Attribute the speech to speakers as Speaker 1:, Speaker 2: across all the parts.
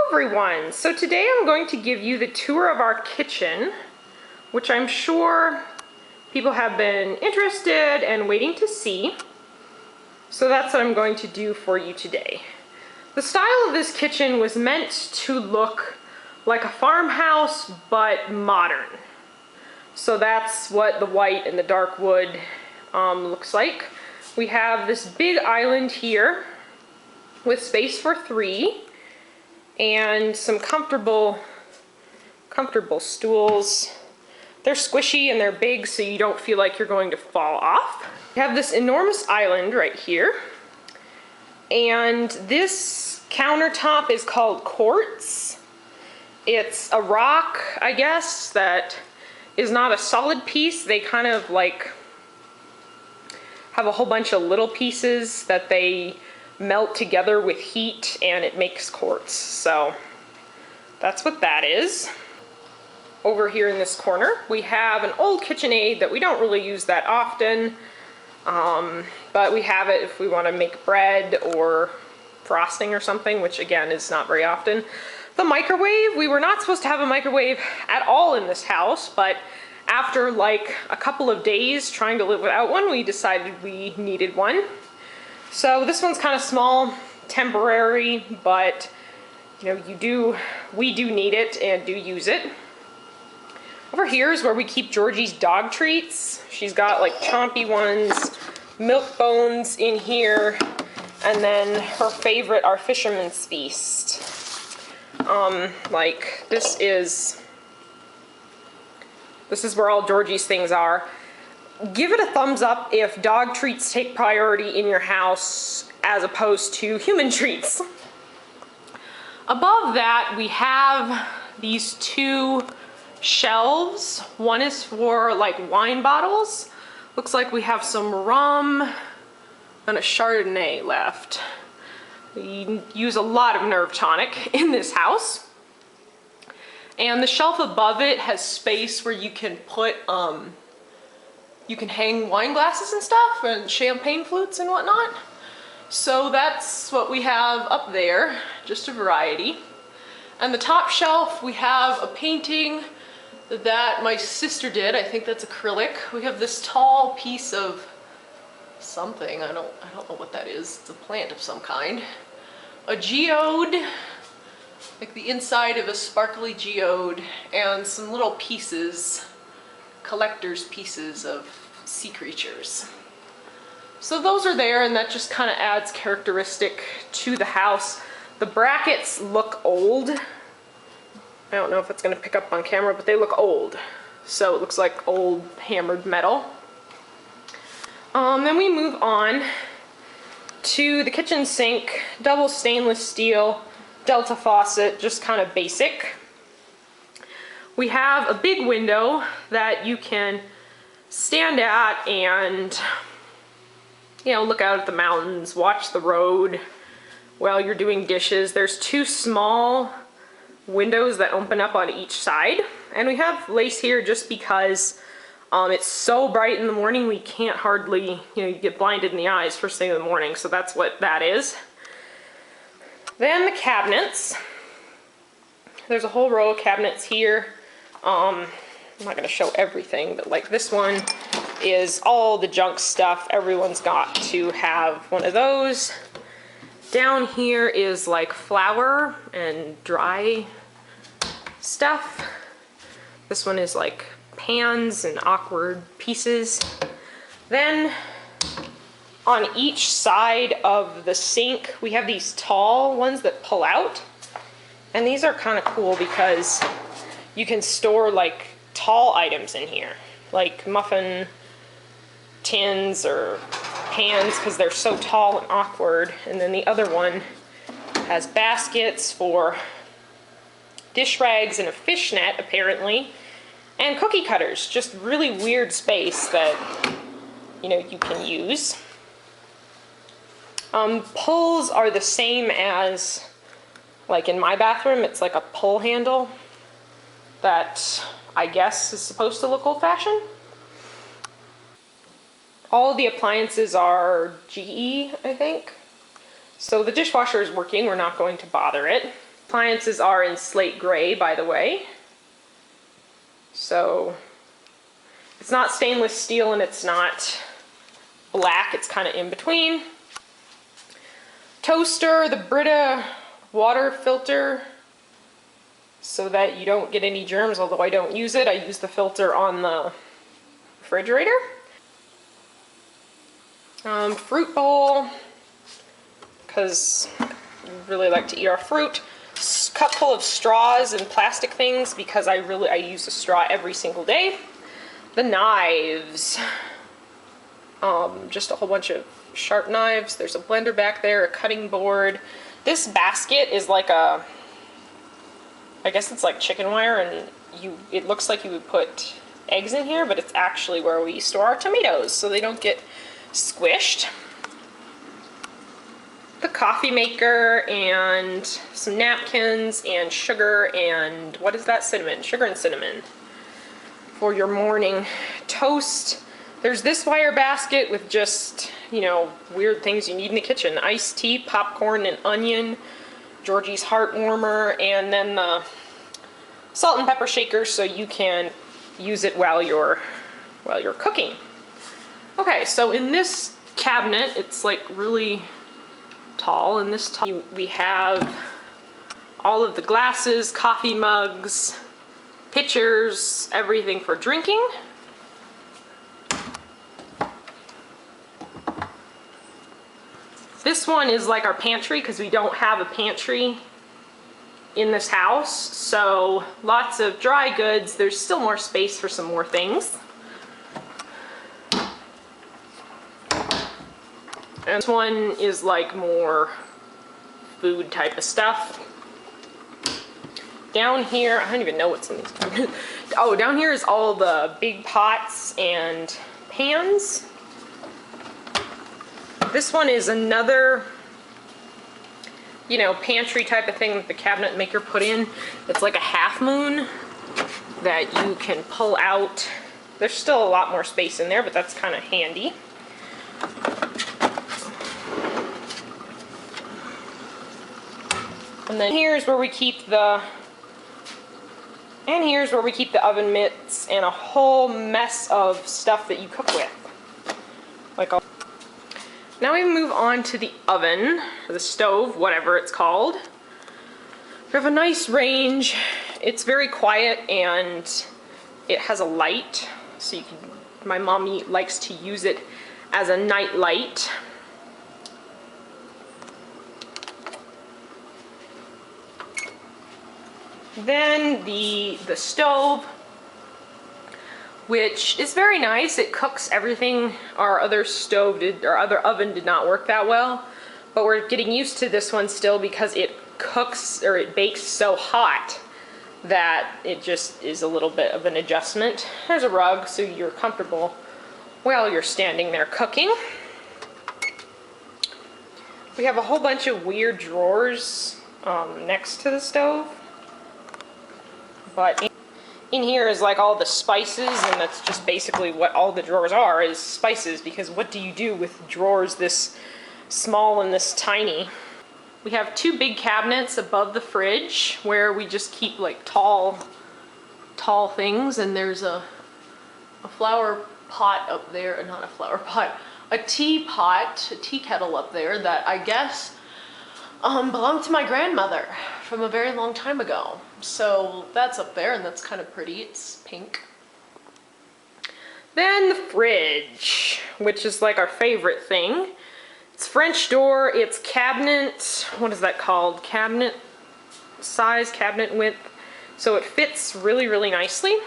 Speaker 1: Everyone, so today I'm going to give you the tour of our kitchen, which I'm sure people have been interested and waiting to see. So that's what I'm going to do for you today. The style of this kitchen was meant to look like a farmhouse, but modern. So that's what the white and the dark wood looks like. We have this big island here with space for 3 and some comfortable stools. They're squishy and they're big, so you don't feel like you're going to fall off. We have this enormous island right here, and this countertop is called quartz. It's a rock, I guess, that is not a solid piece. They kind of like have a whole bunch of little pieces that they melt together with heat and it makes quartz. So that's what that is. Over here in this corner we have an old KitchenAid that we don't really use that often, but we have it if we want to make bread or frosting or something, which again is not very often. The microwave, we were not supposed to have a microwave at all in this house, but after like a couple of days trying to live without one, we decided we needed one. So this one's kind of small, temporary, but you know, we do need it and do use it. Over here is where we keep Georgie's dog treats. She's got like chompy ones, milk bones in here, and then her favorite, our Fisherman's Feast. Like this is where all Georgie's things are. Give it a thumbs up if dog treats take priority in your house as opposed to human treats. Above that, we have these 2 shelves. One is for like wine bottles. Looks like we have some rum and a Chardonnay left. We use a lot of Nerve Tonic in this house. And the shelf above it has space where you can put you can hang wine glasses and stuff and champagne flutes and whatnot. So that's what we have up there, just a variety. And the top shelf, we have a painting that my sister did. I think that's acrylic. We have this tall piece of something. I don't know what that is. It's a plant of some kind. A geode, like the inside of a sparkly geode, and some little pieces, collector's pieces of sea creatures. So those are there, and that just kind of adds characteristic to the house. The brackets look old. I don't know if it's going to pick up on camera, but they look old. So it looks like old hammered metal. Then we move on to the kitchen sink, double stainless steel, Delta faucet, just kind of basic. We have a big window that you can stand at and, you know, look out at the mountains, watch the road while you're doing dishes. There's 2 small windows that open up on each side, and we have lace here just because it's so bright in the morning we can't hardly, you know, you get blinded in the eyes first thing in the morning, so that's what that is. Then the cabinets. There's a whole row of cabinets here. I'm not going to show everything, but like this one is all the junk stuff. Everyone's got to have one of those. Down here is like flour and dry stuff. This one is like pans and awkward pieces. Then on each side of the sink, we have these tall ones that pull out. And these are kind of cool because you can store like tall items in here, like muffin tins or pans, because they're so tall and awkward. And then the other one has baskets for dish rags and a fishnet, apparently, and cookie cutters. Just really weird space that, you know, you can use. Pulls are the same as, like in my bathroom, it's like a pull handle that I guess is supposed to look old-fashioned. All of the appliances are GE, I think. So the dishwasher is working, we're not going to bother it. Appliances are in slate gray, by the way. So it's not stainless steel and it's not black, it's kind of in between. Toaster, the Brita water filter, so that you don't get any germs, although I don't use it. I use the filter on the refrigerator. Fruit bowl, because we really like to eat our fruit. Cup full of straws and plastic things, because I use a straw every single day. The knives, just a whole bunch of sharp knives. There's a blender back there, a cutting board. This basket is like I guess it's like chicken wire, and it looks like you would put eggs in here, but it's actually where we store our tomatoes so they don't get squished. The coffee maker and some napkins and sugar and what is that? Cinnamon. Sugar and cinnamon for your morning toast. There's this wire basket with just, you know, weird things you need in the kitchen. Iced tea, popcorn and onion, Georgie's heart warmer, and then the salt and pepper shaker so you can use it while you're cooking. Okay, so in this cabinet, it's like really tall. In this we have all of the glasses, coffee mugs, pitchers, everything for drinking. This one is like our pantry because we don't have a pantry in this house, so lots of dry goods. There's still more space for some more things. And this one is like more food type of stuff. Down here, I don't even know what's in these. Oh, down here is all the big pots and pans. This one is another, you know, pantry type of thing that the cabinet maker put in. It's like a half moon that you can pull out. There's still a lot more space in there, but that's kind of handy. And then here's where we keep the oven mitts and a whole mess of stuff that you cook with. Now we move on to the oven, or the stove, whatever it's called. We have a nice range. It's very quiet and it has a light, so you can, my mommy likes to use it as a night light. Then the stove, which is very nice. It cooks everything. Our other oven did not work that well, but we're getting used to this one still because it cooks, or it bakes so hot that it just is a little bit of an adjustment. There's a rug so you're comfortable while you're standing there cooking. We have a whole bunch of weird drawers next to the stove. But in here is like all the spices, and that's just basically what all the drawers are, is spices, because what do you do with drawers this small and this tiny? We have two big cabinets above the fridge where we just keep like tall things, and there's a flower pot up there, not a flower pot, a tea kettle up there that I guess belonged to my grandmother from a very long time ago. So that's up there, and that's kind of pretty. It's pink. Then the fridge, which is like our favorite thing. It's French door, it's cabinet, what is that called? Cabinet size, cabinet width. So it fits really, really nicely.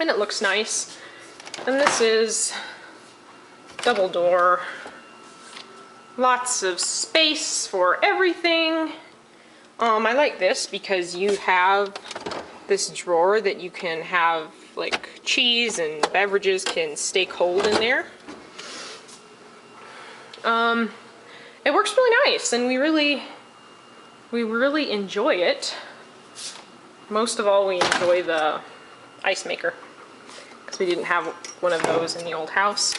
Speaker 1: And it looks nice. And this is double door. Lots of space for everything. I like this because you have this drawer that you can have, like, cheese and beverages can stay cold in there. It works really nice, and we really enjoy it. Most of all, we enjoy the ice maker because we didn't have one of those in the old house.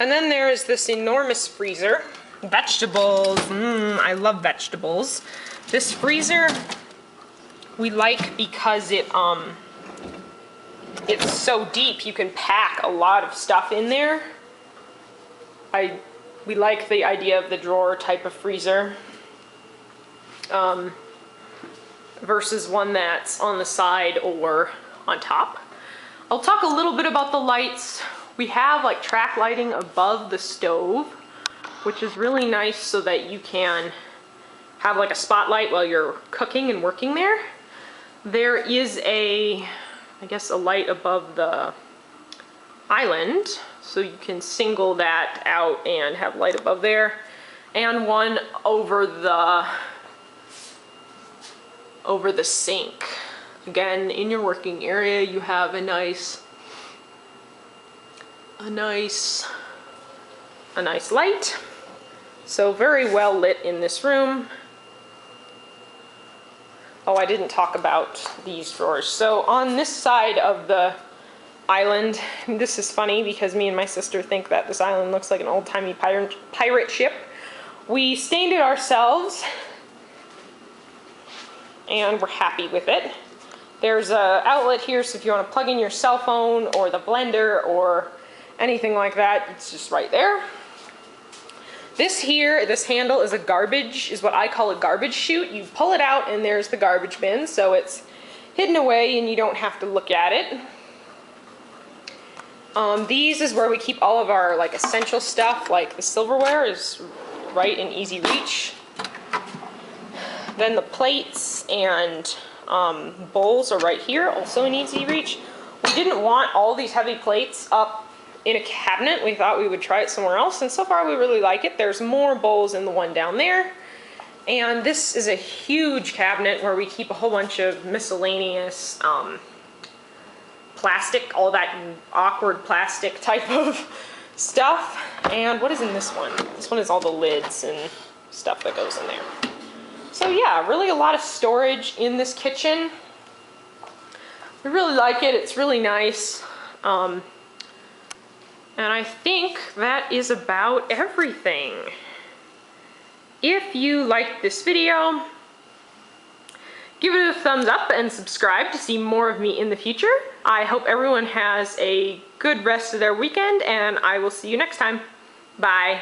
Speaker 1: And then there is this enormous freezer. Vegetables. I love vegetables. This freezer we like because it's so deep. You can pack a lot of stuff in there. We like the idea of the drawer type of freezer versus one that's on the side or on top. I'll talk a little bit about the lights. We have like track lighting above the stove, which is really nice so that you can have like a spotlight while you're cooking and working there. There is I guess a light above the island, so you can single that out and have light above there, and one over the sink. Again, in your working area, you have a nice light. So very well lit in this room. Oh, I didn't talk about these drawers. So on this side of the island, this is funny because me and my sister think that this island looks like an old-timey pirate ship. We stained it ourselves and we're happy with it. There's an outlet here, so if you want to plug in your cell phone or the blender or anything like that, it's just right there. This here, this handle is what I call a garbage chute. You pull it out and there's the garbage bin, so it's hidden away and you don't have to look at it. These is where we keep all of our like essential stuff, like the silverware is right in easy reach. Then the plates and bowls are right here, also in easy reach. We didn't want all these heavy plates up in a cabinet. We thought we would try it somewhere else, and so far we really like it. There's more bowls in the one down there. And this is a huge cabinet where we keep a whole bunch of miscellaneous plastic, all that awkward plastic type of stuff. And what is in this one? This one is all the lids and stuff that goes in there. So yeah, really a lot of storage in this kitchen. We really like it. It's really nice. And I think that is about everything. If you liked this video, give it a thumbs up and subscribe to see more of me in the future. I hope everyone has a good rest of their weekend, and I will see you next time. Bye.